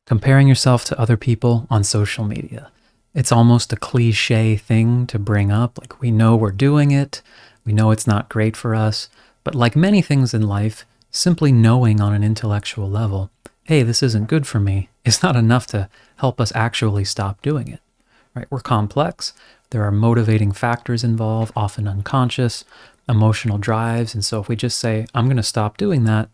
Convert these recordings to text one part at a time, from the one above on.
Comparing yourself to other people on social media. It's almost a cliche thing to bring up. Like, we know we're doing it. We know it's not great for us. But like many things in life, simply knowing on an intellectual level, hey, this isn't good for me, is not enough to help us actually stop doing it. Right? We're complex. There are motivating factors involved, often unconscious, emotional drives. And so if we just say, I'm going to stop doing that,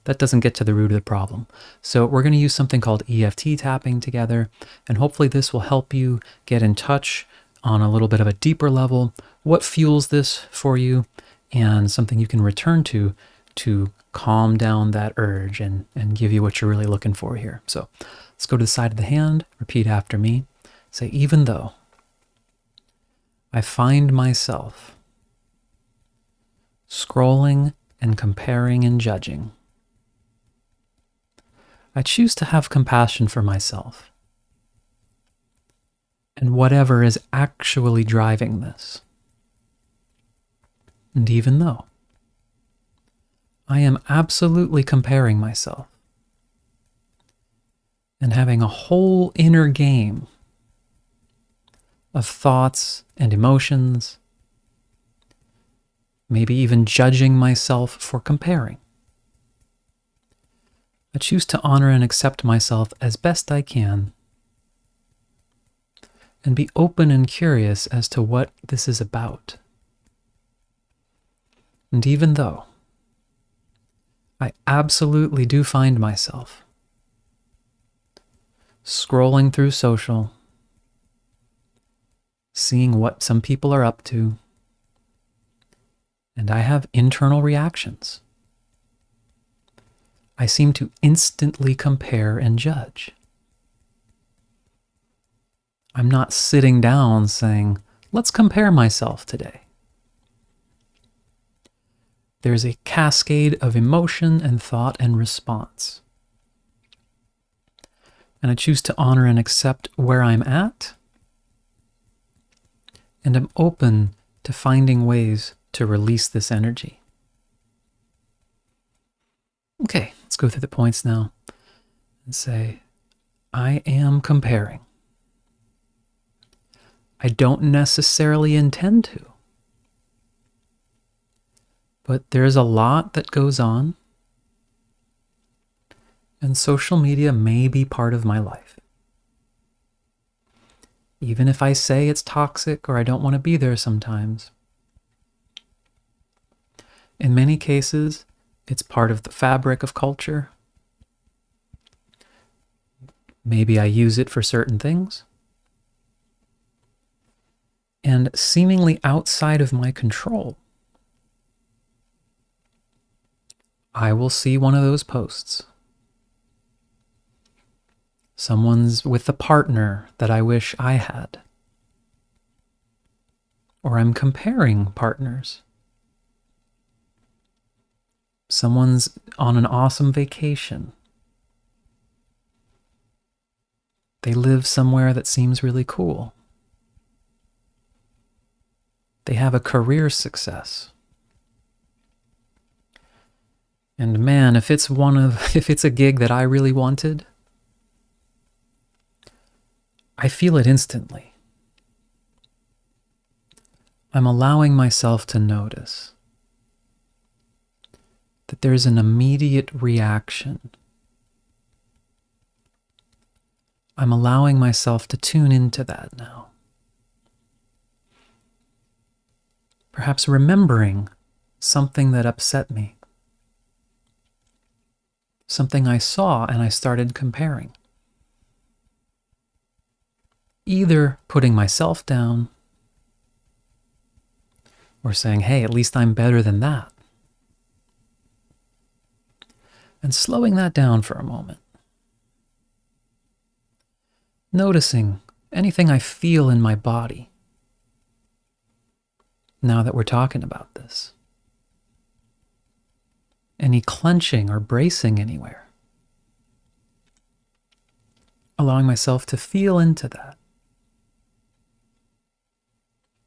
that doesn't get to the root of the problem. So we're going to use something called EFT tapping together, and hopefully this will help you get in touch on a little bit of a deeper level, what fuels this for you, and something you can return to calm down that urge and give you what you're really looking for here. So let's go to the side of the hand, repeat after me. Say, even though I find myself scrolling and comparing and judging, I choose to have compassion for myself and whatever is actually driving this. And even though I am absolutely comparing myself and having a whole inner game of thoughts and emotions, maybe even judging myself for comparing, I choose to honor and accept myself as best I can and be open and curious as to what this is about. And even though I absolutely do find myself scrolling through social, seeing what some people are up to, and I have internal reactions, I seem to instantly compare and judge. I'm not sitting down saying, let's compare myself today. There's a cascade of emotion and thought and response. And I choose to honor and accept where I'm at, and I'm open to finding ways to release this energy. Okay, let's go through the points now and say, I am comparing. I don't necessarily intend to, but there's a lot that goes on, and social media may be part of my life. Even if I say it's toxic or I don't want to be there sometimes. In many cases, it's part of the fabric of culture. Maybe I use it for certain things. And seemingly outside of my control, I will see one of those posts. Someone's with a partner that I wish I had. Or I'm comparing partners. Someone's on an awesome vacation. They live somewhere that seems really cool. They have a career success. And man, if it's a gig that I really wanted, I feel it instantly. I'm allowing myself to notice that there's an immediate reaction. I'm allowing myself to tune into that now. Perhaps remembering something that upset me. Something I saw and I started comparing. Either putting myself down or saying, hey, at least I'm better than that. And slowing that down for a moment. Noticing anything I feel in my body now that we're talking about this. Any clenching or bracing anywhere. Allowing myself to feel into that.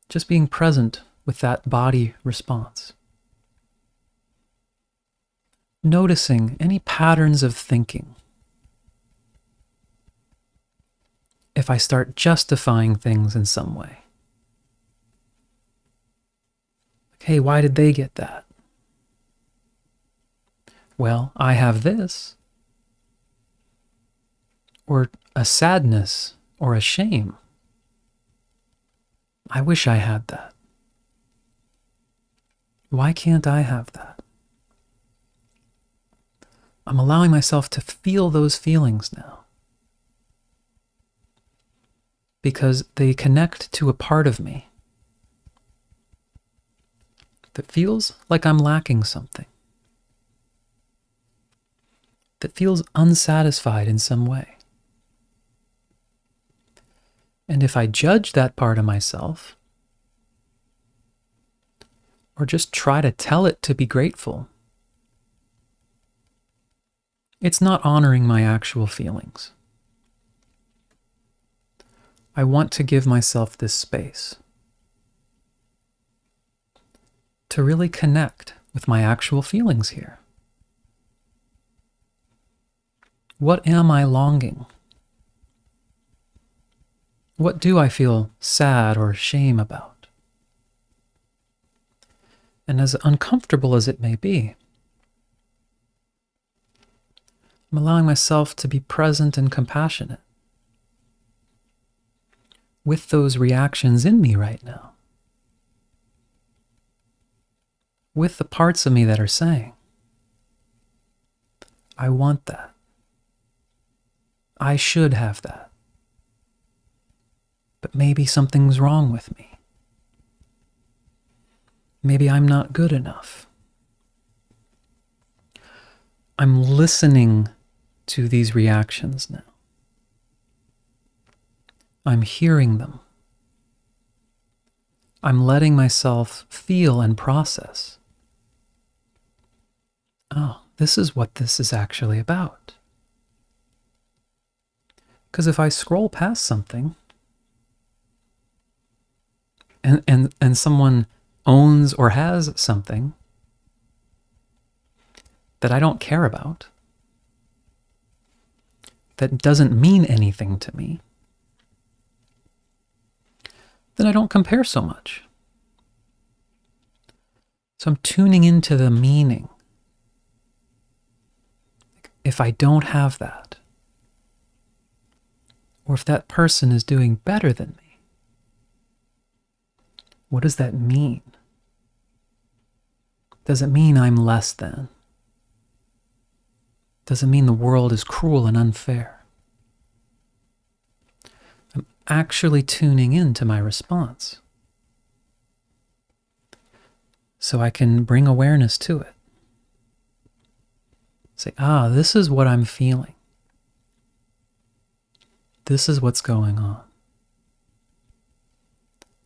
Just being present with that body response. Noticing any patterns of thinking. if I start justifying things in some way. Like, hey, why did they get that? Well, I have this. Or a sadness or a shame. I wish I had that. Why can't I have that? I'm allowing myself to feel those feelings now, because they connect to a part of me that feels like I'm lacking something, that feels unsatisfied in some way. And if I judge that part of myself, or just try to tell it to be grateful, it's not honoring my actual feelings. I want to give myself this space to really connect with my actual feelings here. What am I longing? What do I feel sad or shame about? And as uncomfortable as it may be, I'm allowing myself to be present and compassionate with those reactions in me right now, with the parts of me that are saying, I want that. I should have that. But maybe something's wrong with me. Maybe I'm not good enough. I'm listening to these reactions now. I'm hearing them. I'm letting myself feel and process. Oh, this is what this is actually about. Because if I scroll past something and someone owns or has something that I don't care about, that doesn't mean anything to me, then I don't compare so much. So I'm tuning into the meaning. If I don't have that, or if that person is doing better than me, what does that mean? Does it mean I'm less than? Does it mean the world is cruel and unfair? I'm actually tuning into my response, so I can bring awareness to it. Say, this is what I'm feeling. This is what's going on.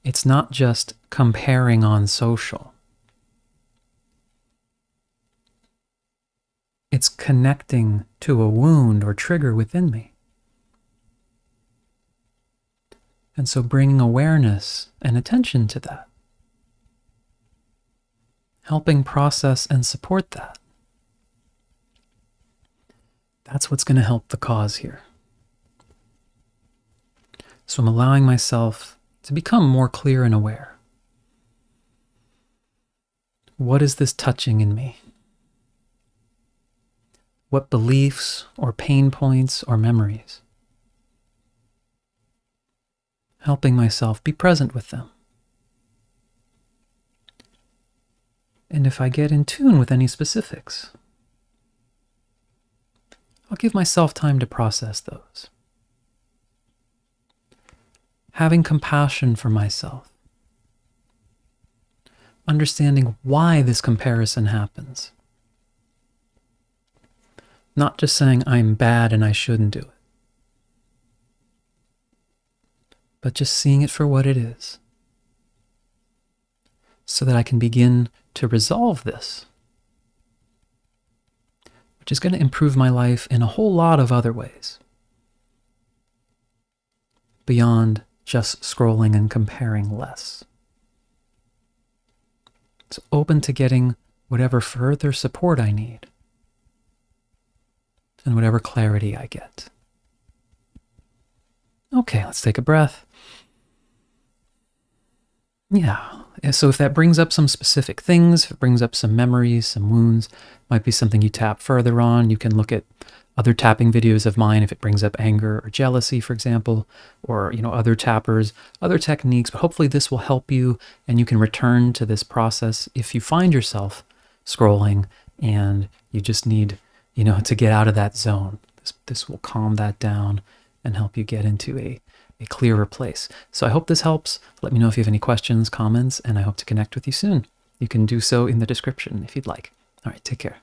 It's not just comparing on social. It's connecting to a wound or trigger within me. And so bringing awareness and attention to that, helping process and support that, that's what's going to help the cause here. So I'm allowing myself to become more clear and aware. What is this touching in me? What beliefs or pain points or memories? Helping myself be present with them. And if I get in tune with any specifics, I'll give myself time to process those. Having compassion for myself. Understanding why this comparison happens. Not just saying I'm bad and I shouldn't do it, but just seeing it for what it is, so that I can begin to resolve this, which is going to improve my life in a whole lot of other ways, beyond just scrolling and comparing less. It's open to getting whatever further support I need, and whatever clarity I get. Okay, let's take a breath. Yeah. So if that brings up some specific things, if it brings up some memories, some wounds, might be something you tap further on. You can look at other tapping videos of mine if it brings up anger or jealousy, for example, or other tappers, other techniques. But hopefully this will help you, and you can return to this process if you find yourself scrolling and you just need to get out of that zone. This will calm that down and help you get into a clearer place. So I hope this helps. Let me know if you have any questions, comments, and I hope to connect with you soon. You can do so in the description if you'd like. All right, take care.